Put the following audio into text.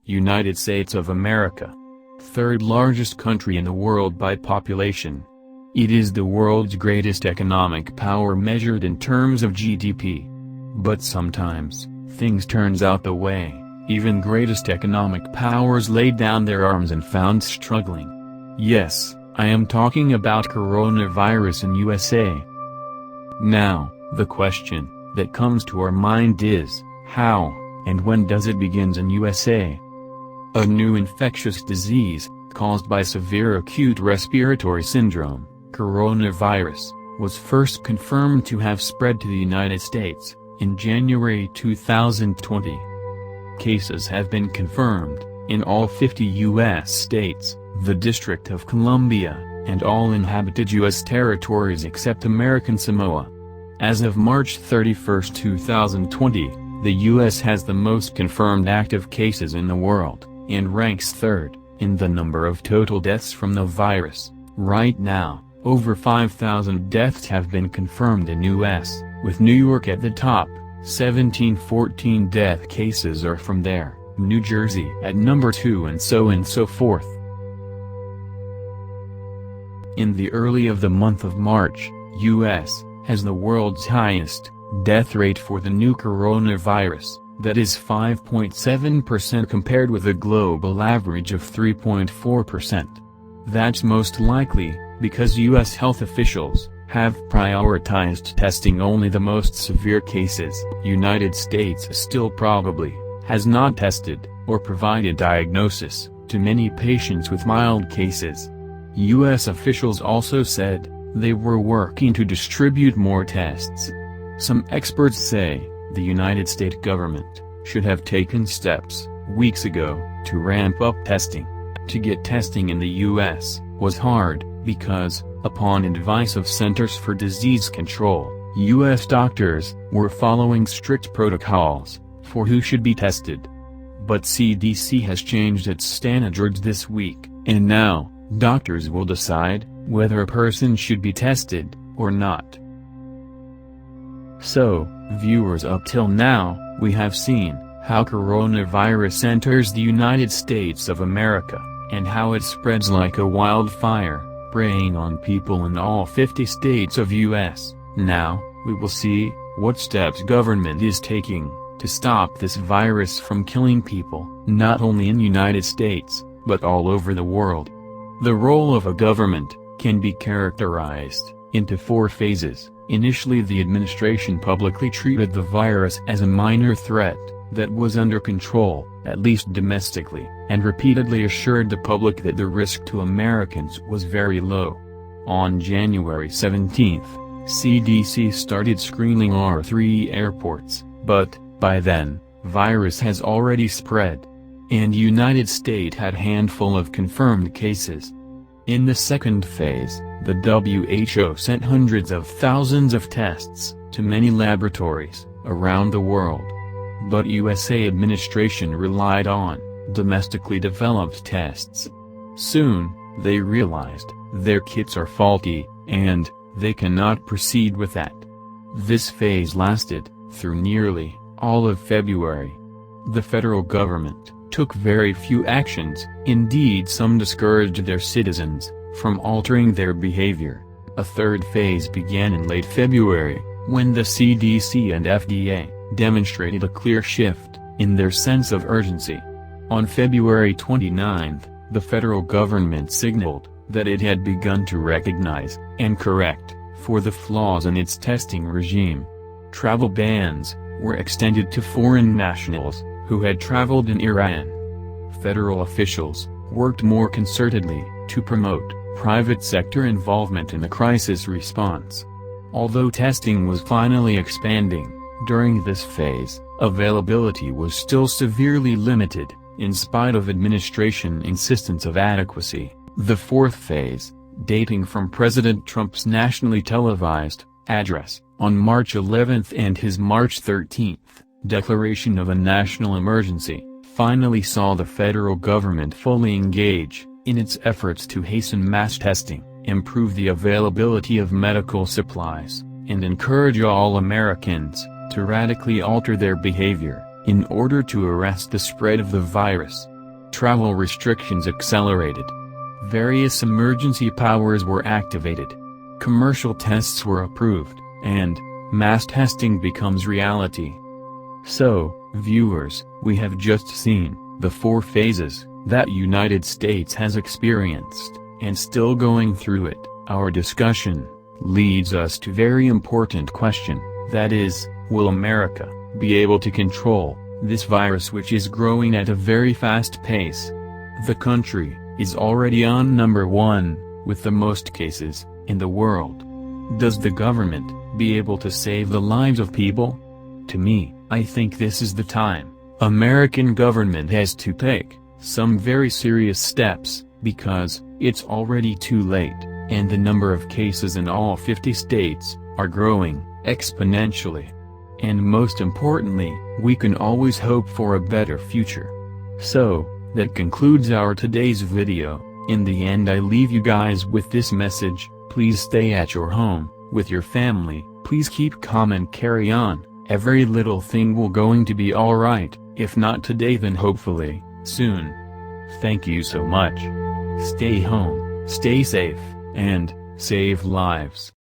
United States of America. Third largest country in the world by population. It is the world's greatest economic power measured in terms of GDP. But sometimes, things turns out the way, even greatest economic powers laid down their arms and found struggling. Yes, I am talking about coronavirus in USA. Now, the question that comes to our mind is, how, and when does it begin in USA? A new infectious disease, caused by severe acute respiratory syndrome, coronavirus, was first confirmed to have spread to the United States, in January 2020. Cases have been confirmed, in all 50 U.S. states, the District of Columbia, and all inhabited U.S. territories except American Samoa. As of March 31, 2020, the U.S. has the most confirmed active cases in the world, and ranks third, in the number of total deaths from the virus. Right now, over 5,000 deaths have been confirmed in U.S., with New York at the top. 1714 death cases are from there, New Jersey at number 2 and so forth. In the early of the month of March, U.S. has the world's highest death rate for the new coronavirus, that is 5.7% compared with a global average of 3.4%. That's most likely, because U.S. health officials have prioritized testing only the most severe cases. United States still probably has not tested, or provided diagnosis, to many patients with mild cases. U.S. officials also said they were working to distribute more tests. Some experts say the United States government should have taken steps, weeks ago, to ramp up testing. To get testing in the U.S. was hard, because, upon advice of Centers for Disease Control, U.S. doctors were following strict protocols for who should be tested. But CDC has changed its standards this week, and now, doctors will decide whether a person should be tested or not. So, viewers, up till now, we have seen how coronavirus enters the United States of America, and how it spreads like a wildfire, preying on people in all 50 states of U.S. Now, we will see what steps government is taking to stop this virus from killing people, not only in United States, but all over the world. The role of a government can be characterized into 4 phases. Initially, the administration publicly treated the virus as a minor threat that was under control, at least domestically, and repeatedly assured the public that the risk to Americans was very low. On January 17, CDC started screening our 3 airports, but, by then, virus has already spread. And United States had handful of confirmed cases. In the second phase, the WHO sent hundreds of thousands of tests to many laboratories around the world. But USA administration relied on domestically developed tests. Soon, they realized their kits are faulty, and they cannot proceed with that. This phase lasted through nearly all of February. The federal government took very few actions, indeed some discouraged their citizens from altering their behavior. A third phase began in late February, when the CDC and FDA demonstrated a clear shift in their sense of urgency. On February 29, the federal government signaled that it had begun to recognize and correct for the flaws in its testing regime. Travel bans were extended to foreign nationals who had traveled in Iran. Federal officials worked more concertedly to promote private sector involvement in the crisis response. Although testing was finally expanding, during this phase, availability was still severely limited, in spite of administration insistence of adequacy. The fourth phase, dating from President Trump's nationally televised address on March 11 and his March 13 declaration of a national emergency, finally saw the federal government fully engage in its efforts to hasten mass testing, improve the availability of medical supplies, and encourage all Americans to radically alter their behavior in order to arrest the spread of the virus. Travel restrictions accelerated. Various emergency powers were activated. Commercial tests were approved, and mass testing becomes reality. So, viewers, we have just seen the 4 phases that United States has experienced, and still going through it. Our discussion leads us to very important question, that is, will America be able to control this virus which is growing at a very fast pace? The country is already on number 1, with the most cases in the world. Does the government be able to save the lives of people? To me, I think this is the time. American government has to take some very serious steps, because it's already too late, and the number of cases in all 50 states are growing exponentially. And most importantly, we can always hope for a better future. So, that concludes our today's video. In the end, I leave you guys with this message: please stay at your home with your family, please keep calm and carry on. Every little thing will going to be alright, if not today then hopefully soon. Thank you so much. Stay home, stay safe, and save lives.